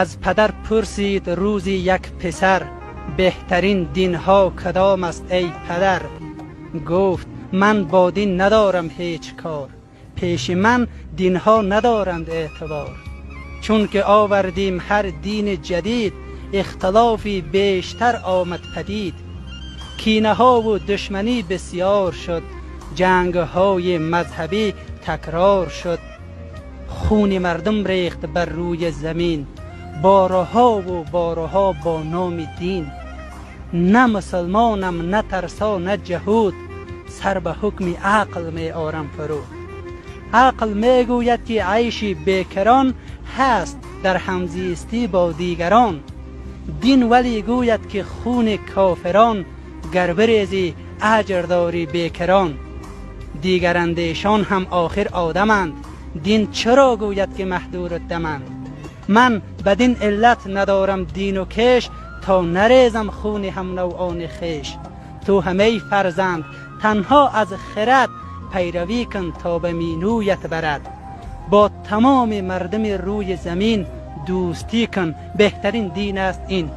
از پدر پرسید روزی یک پسر، بهترین دین ها کدام است ای پدر؟ گفت من با دین ندارم هیچ کار، پیش من دین ها ندارند اعتبار. چون که آوردیم هر دین جدید، اختلافی بیشتر آمد پدید. کینه ها و دشمنی بسیار شد، جنگ های مذهبی تکرار شد. خون مردم ریخت بر روی زمین، بارها و بارها با نام دین. نه مسلمانم نه ترسا نه جهود، سر به حکم عقل می آرم فرو. عقل می گوید که عیشی بیکران هست در همزیستی با دیگران. دین ولی گوید که خون کافران، گر بریزی اجر داری بیکران. دیگر اندیشان هم آخر آدمند، دین چرا گوید که محدور الدمند؟ من بدین علت ندارم دین و کش، تا نریزم خون هم نوعان خیش. تو همه فرزند تنها از خرد، پیروی کن تا به مینویت برد. با تمام مردم روی زمین دوستی کن، بهترین دین است این.